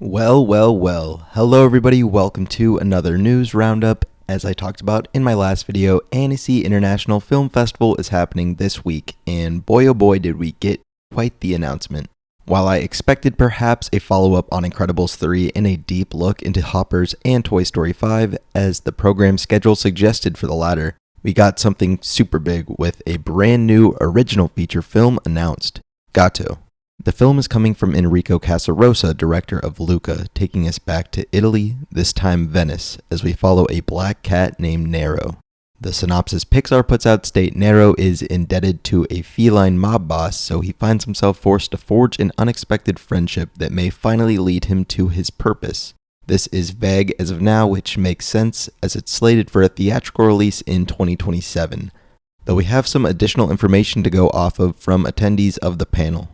Well. Hello everybody, welcome to another news roundup. As I talked about in my last video, Annecy International Film Festival is happening this week, and boy oh boy did we get quite the announcement. While I expected perhaps a follow-up on Incredibles 3 and a deep look into Hoppers and Toy Story 5, as the program schedule suggested for the latter, we got something super big with a brand new original feature film announced, Gatto. The film is coming from Enrico Casarosa, director of Luca, taking us back to Italy, this time Venice, as we follow a black cat named Nero. The synopsis Pixar puts out state Nero is indebted to a feline mob boss, so he finds himself forced to forge an unexpected friendship that may finally lead him to his purpose. This is vague as of now, which makes sense as it's slated for a theatrical release in 2027, though we have some additional information to go off of from attendees of the panel.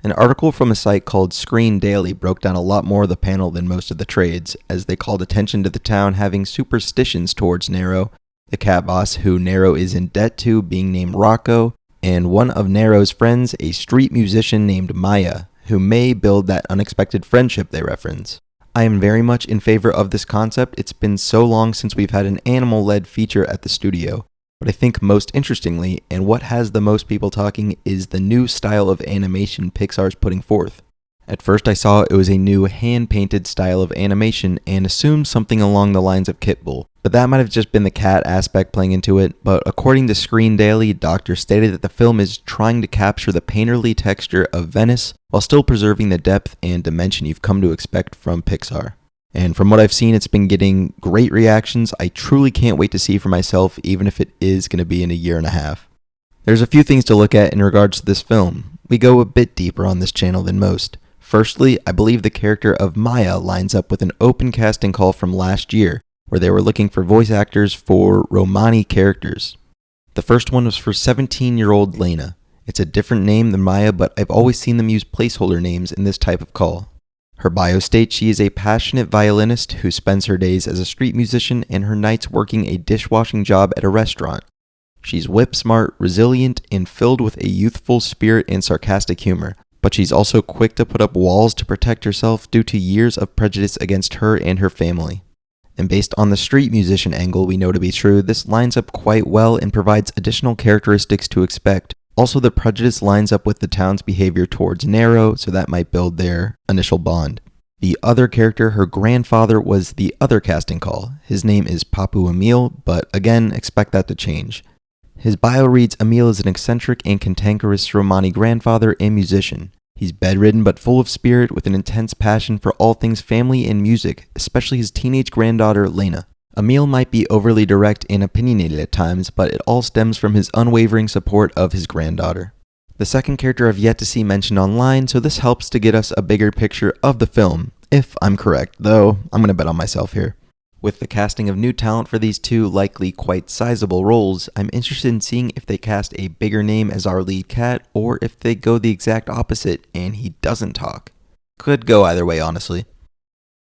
An article from a site called Screen Daily broke down a lot more of the panel than most of the trades, as they called attention to the town having superstitions towards Nero, the cat boss who Nero is in debt to being named Rocco, and one of Nero's friends, a street musician named Maya, who may build that unexpected friendship they reference. I am very much in favor of this concept. It's been so long since we've had an animal-led feature at the studio. But I think most interestingly, and what has the most people talking, is the new style of animation Pixar's putting forth. At first I saw it was a new hand-painted style of animation and assumed something along the lines of Kit Bull, but that might have just been the cat aspect playing into it. But according to Screen Daily, Doctor stated that the film is trying to capture the painterly texture of Venice while still preserving the depth and dimension you've come to expect from Pixar. And from what I've seen, it's been getting great reactions. I truly can't wait to see for myself, even if it is going to be in a year and a half. There's a few things to look at in regards to this film. We go a bit deeper on this channel than most. Firstly, I believe the character of Maya lines up with an open casting call from last year, where they were looking for voice actors for Romani characters. The first one was for 17-year-old Lena. It's a different name than Maya, but I've always seen them use placeholder names in this type of call. Her bio states she is a passionate violinist who spends her days as a street musician and her nights working a dishwashing job at a restaurant. She's whip-smart, resilient, and filled with a youthful spirit and sarcastic humor, but she's also quick to put up walls to protect herself due to years of prejudice against her and her family. And based on the street musician angle we know to be true, this lines up quite well and provides additional characteristics to expect. Also, the prejudice lines up with the town's behavior towards Nero, so that might build their initial bond. The other character, her grandfather, was the other casting call. His name is Papu Emil, but again, expect that to change. His bio reads, Emil is an eccentric and cantankerous Romani grandfather and musician. He's bedridden but full of spirit with an intense passion for all things family and music, especially his teenage granddaughter, Lena. Emil might be overly direct and opinionated at times, but it all stems from his unwavering support of his granddaughter. The second character I've yet to see mentioned online, so this helps to get us a bigger picture of the film, if I'm correct, though I'm going to bet on myself here. With the casting of new talent for these two likely quite sizable roles, I'm interested in seeing if they cast a bigger name as our lead cat, or if they go the exact opposite and he doesn't talk. Could go either way, honestly.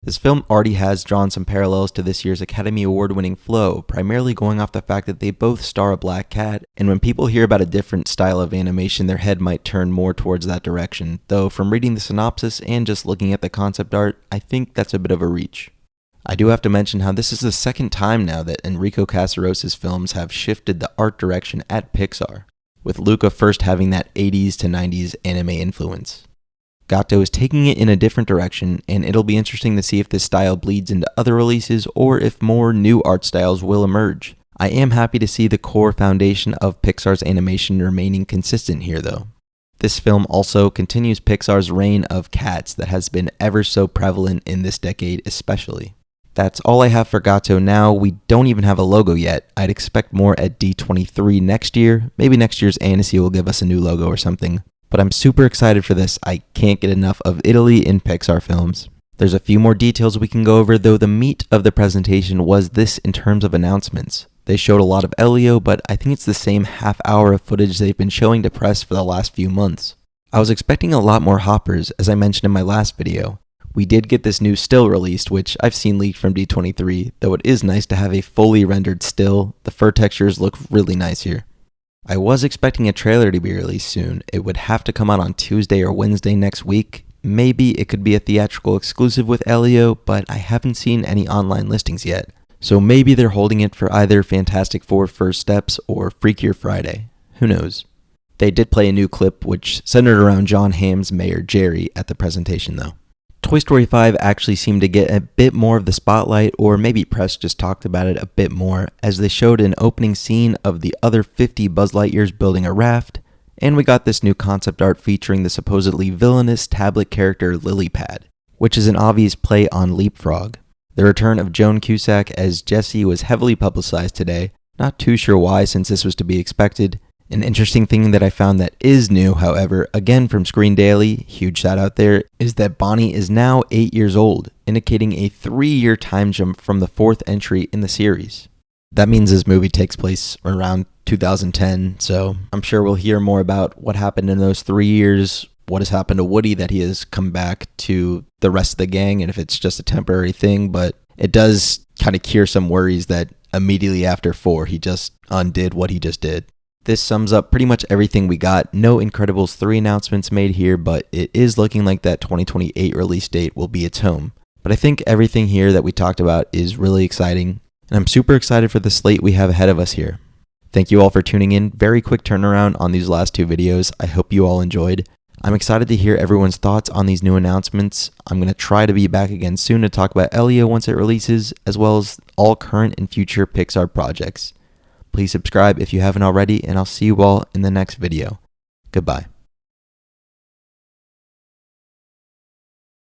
This film already has drawn some parallels to this year's Academy Award-winning Flow, primarily going off the fact that they both star a black cat, and when people hear about a different style of animation, their head might turn more towards that direction, though from reading the synopsis and just looking at the concept art, I think that's a bit of a reach. I do have to mention how this is the second time now that Enrico Casarosa's films have shifted the art direction at Pixar, with Luca first having that 80s to 90s anime influence. Gatto is taking it in a different direction, and it'll be interesting to see if this style bleeds into other releases or if more new art styles will emerge. I am happy to see the core foundation of Pixar's animation remaining consistent here though. This film also continues Pixar's reign of cats that has been ever so prevalent in this decade especially. That's all I have for Gatto now. We don't even have a logo yet. I'd expect more at D23 next year. Maybe next year's Annecy will give us a new logo or something. But I'm super excited for this. I can't get enough of Italy in Pixar films. There's a few more details we can go over, though the meat of the presentation was this in terms of announcements. They showed a lot of Elio, but I think it's the same half hour of footage they've been showing to press for the last few months. I was expecting a lot more hoppers, as I mentioned in my last video. We did get this new still released, which I've seen leaked from D23, though it is nice to have a fully rendered still. The fur textures look really nice here. I was expecting a trailer to be released soon. It would have to come out on Tuesday or Wednesday next week. maybe it could be a theatrical exclusive with Elio, but I haven't seen any online listings yet. So maybe they're holding it for either Fantastic Four First Steps or Freakier Friday. Who knows? They did play a new clip which centered around Jon Hamm's Mayor Jerry at the presentation though. Toy Story 5 actually seemed to get a bit more of the spotlight, or maybe press just talked about it a bit more, as they showed an opening scene of the other 50 Buzz Lightyears building a raft, and we got this new concept art featuring the supposedly villainous tablet character Lilypad, which is an obvious play on Leapfrog. The return of Joan Cusack as Jessie was heavily publicized today, not too sure why since this was to be expected. An interesting thing that I found that is new, however, again from Screen Daily, huge shout out there, is that Bonnie is now 8 years old, indicating a 3-year time jump from the 4th entry in the series. That means this movie takes place around 2010, so I'm sure we'll hear more about what happened in those 3 years, what has happened to Woody that he has come back to the rest of the gang, and if it's just a temporary thing, but it does kind of cure some worries that immediately after 4, he just undid what he just did. This sums up pretty much everything we got. No Incredibles 3 announcements made here, but it is looking like that 2028 release date will be its home. But I think everything here that we talked about is really exciting, and I'm super excited for the slate we have ahead of us here. Thank you all for tuning in. Very quick turnaround on these last 2 videos. I hope you all enjoyed. I'm excited to hear everyone's thoughts on these new announcements. I'm going to try to be back again soon to talk about Elio once it releases, as well as all current and future Pixar projects. Please subscribe if you haven't already, and I'll see you all in the next video. Goodbye.